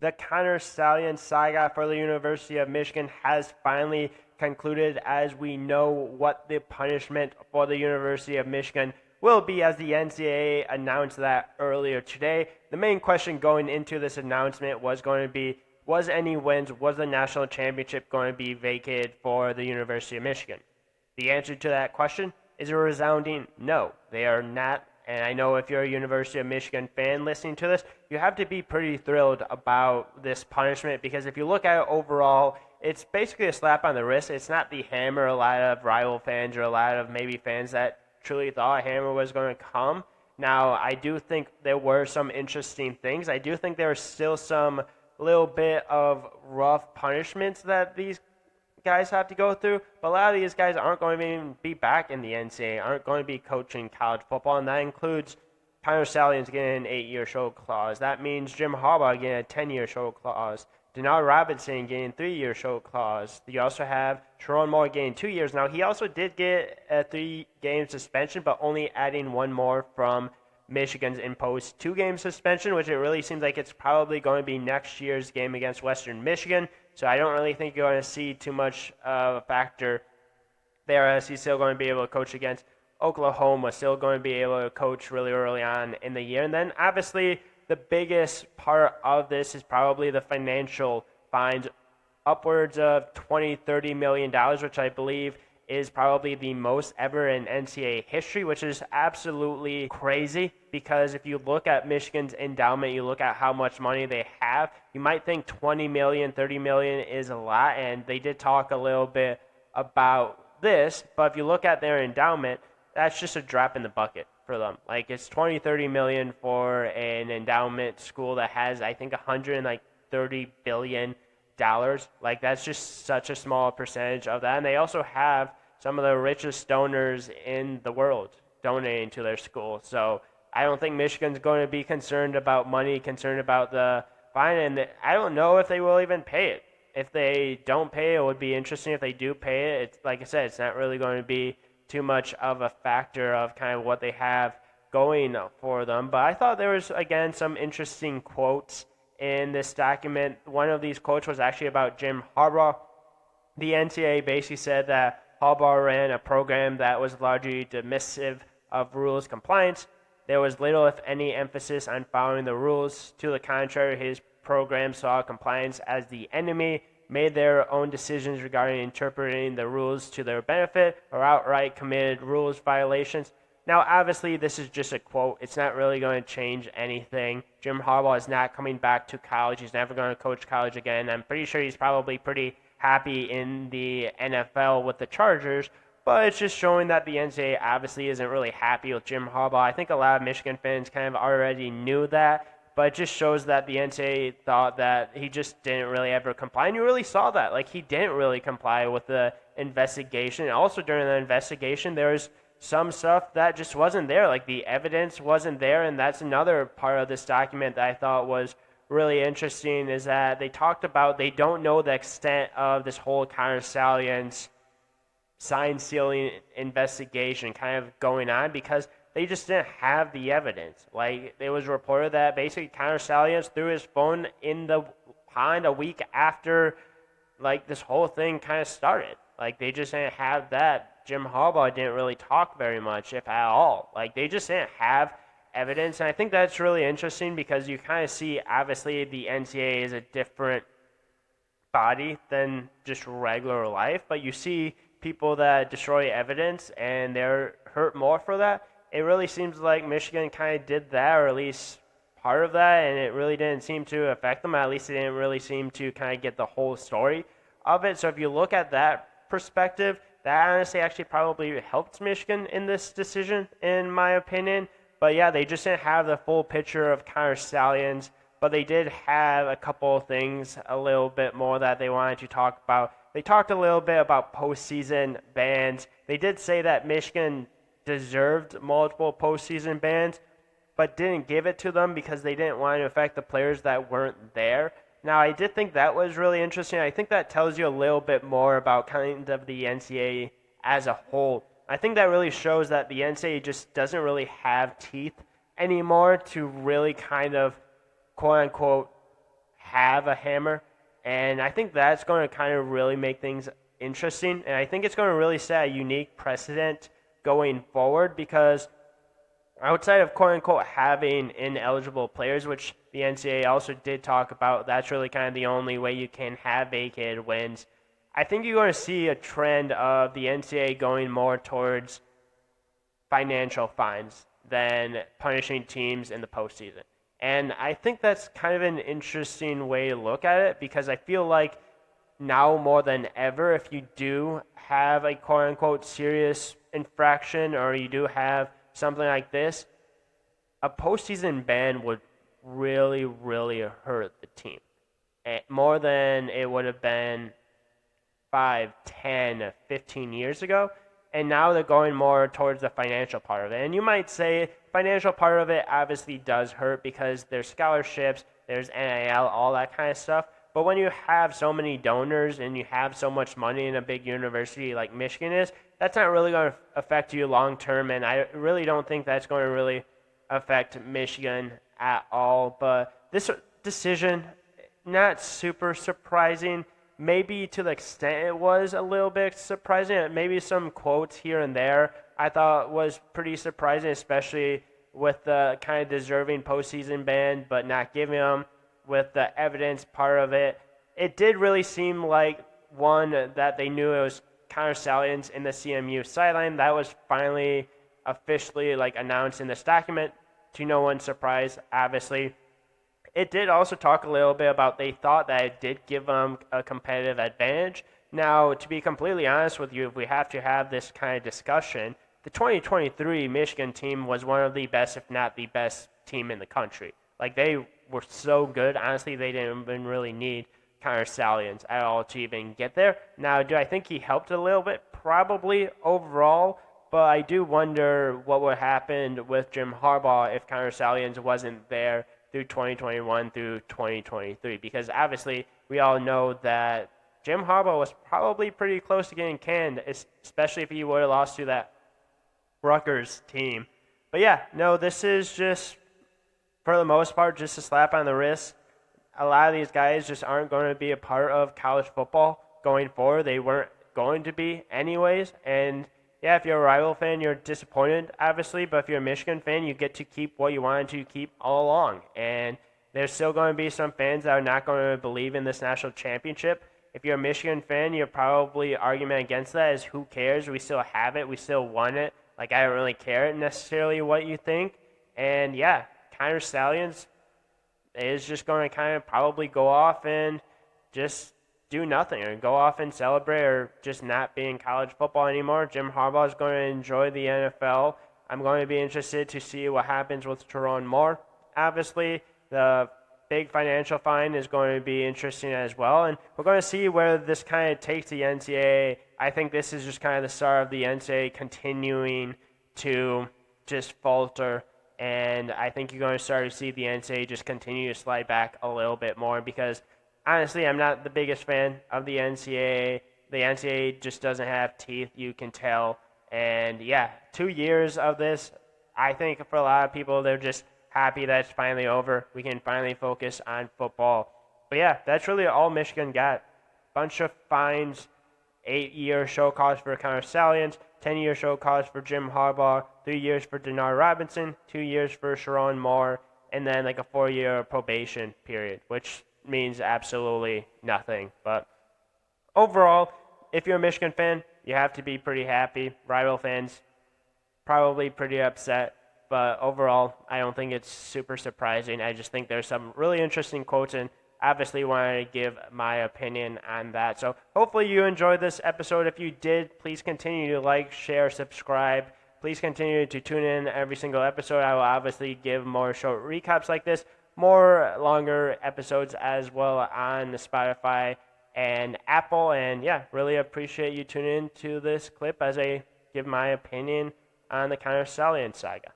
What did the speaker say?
The Connor Stalions saga for the University of Michigan has finally concluded, as we know what the punishment for the University of Michigan will be, as the Ncaa announced that earlier today. The main question going into this announcement was going to be, was any wins, was the national championship going to be vacated for the University of Michigan? The answer to that question is a resounding no. They are not. And I know if you're a University of Michigan fan listening to this, you have to be pretty thrilled about this punishment, because if you look at it overall, it's basically a slap on the wrist. It's not the hammer a lot of rival fans or a lot of maybe fans that truly thought a hammer was going to come. Now, I do think there were some interesting things. I do think there was still some little bit of rough punishments that these guys have to go through, but a lot of these guys aren't going to even be back in the NCAA, aren't going to be coaching college football, and that includes Connor Stalions getting an 8-year show clause. That means Jim Harbaugh getting a 10-year show clause. Denard Robinson getting 3-year show clause. You also have Sharon Moore getting 2 years. Now, he also did get a 3-game suspension, but only adding one more from Michigan's imposed 2-game suspension, which it really seems like it's probably going to be next year's game against Western Michigan. So I don't really think you're going to see too much of a factor there, as he's still going to be able to coach against Oklahoma, still going to be able to coach really early on in the year. And then obviously the biggest part of this is probably the financial fines, upwards of $20-30 million, which I believe is probably the most ever in NCAA history, which is absolutely crazy, because if you look at Michigan's endowment, you look at how much money they have, you might think 20 million, 30 million is a lot, and they did talk a little bit about this, but if you look at their endowment, that's just a drop in the bucket for them. Like, it's 20-30 million for an endowment school that has, I think, 130 billion dollars. Like, that's just such a small percentage of that. And they also have some of the richest donors in the world donating to their school. So I don't think Michigan's going to be concerned about money, concerned about the fine. And I don't know if they will even pay it. If they don't pay it, it would be interesting. If they do pay it, it's, like I said, it's not really going to be too much of a factor of kind of what they have going for them. But I thought there was, again, some interesting quotes in this document. One of these quotes was actually about Jim Harbaugh. The NCAA basically said that Harbaugh ran a program that was largely dismissive of rules compliance. There was little, if any, emphasis on following the rules. To the contrary, his program saw compliance as the enemy, made their own decisions regarding interpreting the rules to their benefit, or outright committed rules violations. Now, obviously, this is just a quote. It's not really going to change anything. Jim Harbaugh is not coming back to college. He's never going to coach college again. I'm pretty sure he's probably pretty happy in the NFL with the Chargers, but it's just showing that the NCAA obviously isn't really happy with Jim Harbaugh. I think a lot of Michigan fans kind of already knew that, but it just shows that the NCAA thought that he just didn't really ever comply. And you really saw that. Like, he didn't really comply with the investigation. And also during the investigation, there was some stuff that just wasn't there. Like, the evidence wasn't there. And that's another part of this document that I thought was really interesting, is that they talked about they don't know the extent of this whole Connor Stalions sign stealing investigation kind of going on, because they just didn't have the evidence. Like, it was reported that basically Connor Stalions threw his phone in the pond a week after, like, this whole thing kind of started. Like, they just didn't have that. Jim Harbaugh didn't really talk very much, if at all. Like, they just didn't have evidence. And I think that's really interesting, because you kind of see, obviously, the NCAA is a different body than just regular life, but you see people that destroy evidence and they're hurt more for that. It really seems like Michigan kind of did that, or at least part of that, and it really didn't seem to affect them. At least it didn't really seem to kind of get the whole story of it. So if you look at that perspective, that honestly actually probably helped Michigan in this decision, in my opinion. But yeah, they just didn't have the full picture of Connor Stalions, but they did have a couple of things a little bit more that they wanted to talk about. They talked a little bit about postseason bans. They did say that Michigan deserved multiple postseason bans, but didn't give it to them because they didn't want to affect the players that weren't there. Now, I did think that was really interesting. I think that tells you a little bit more about kind of the NCAA as a whole. I think that really shows that the NCAA just doesn't really have teeth anymore to really kind of, quote-unquote, have a hammer. And I think that's going to kind of really make things interesting. And I think it's going to really set a unique precedent going forward because outside of quote unquote having ineligible players, which the NCAA also did talk about, that's really kind of the only way you can have vacated wins. I think you're going to see a trend of the NCAA going more towards financial fines than punishing teams in the postseason. And I think that's kind of an interesting way to look at it because I feel like now more than ever, if you do have a quote unquote serious infraction or you do have something like this, a postseason ban would really, really hurt the team. More than it would have been 5, 10, 15 years ago. And now they're going more towards the financial part of it. And you might say financial part of it obviously does hurt because there's scholarships, there's NIL, all that kind of stuff. But when you have so many donors and you have so much money in a big university like Michigan is, that's not really going to affect you long term. And I really don't think that's going to really affect Michigan at all. But this decision, not super surprising. Maybe to the extent it was a little bit surprising. Maybe some quotes here and there I thought was pretty surprising, especially with the kind of deserving postseason ban, but not giving them with the evidence part of it. It did really seem like, one, that they knew it was Connor Stalions in the CMU sideline. That was finally officially announced in this document, to no one's surprise, obviously. It did also talk a little bit about they thought that it did give them a competitive advantage. Now, to be completely honest with you, if we have to have this kind of discussion, the 2023 Michigan team was one of the best, if not the best team in the country. They were so good. Honestly, they didn't even really need Connor Stalions at all to even get there. Now, do I think he helped a little bit? Probably overall, but I do wonder what would happen with Jim Harbaugh if Connor Stalions wasn't there through 2021 through 2023, because obviously we all know that Jim Harbaugh was probably pretty close to getting canned, especially if he would have lost to that Rutgers team. But yeah, no, this is just, for the most part, just a slap on the wrist. A lot of these guys just aren't going to be a part of college football going forward. They weren't going to be anyways, and yeah, if you're a rival fan, you're disappointed, obviously, but if you're a Michigan fan, you get to keep what you wanted to keep all along. And there's still going to be some fans that are not going to believe in this national championship. If you're a Michigan fan, your probably argument against that is who cares? We still have it. We still won it. I don't really care necessarily what you think. And yeah, Connor Stalions is just going to kind of probably go off and just do nothing or go off and celebrate or just not be in college football anymore. Jim Harbaugh is going to enjoy the NFL. I'm going to be interested to see what happens with Sherrone Moore. Obviously, the big financial fine is going to be interesting as well, and we're going to see where this kind of takes the NCAA. I think this is just kind of the start of the NCAA continuing to just falter, and I think you're going to start to see the NCAA just continue to slide back a little bit more because honestly, I'm not the biggest fan of the NCAA. The NCAA just doesn't have teeth, you can tell. And yeah, 2 years of this, I think for a lot of people, they're just happy that it's finally over. We can finally focus on football. But yeah, that's really all Michigan got. Bunch of fines, 8-year show cause for Connor Stalions, 10-year show cause for Jim Harbaugh, 3 years for Denard Robinson, 2 years for Sherrone Moore, and then a 4-year probation period, which means absolutely nothing. But overall, if you're a Michigan fan, you have to be pretty happy. Rival fans, probably pretty upset. But overall, I don't think it's super surprising. I just think there's some really interesting quotes, and obviously wanted to give my opinion on that. So hopefully you enjoyed this episode. If you did, please continue to like, share, subscribe. Please continue to tune in every single episode. I will obviously give more short recaps like this, more longer episodes as well on Spotify and Apple. And yeah, really appreciate you tuning in to this clip as I give my opinion on the Connor Stalions saga.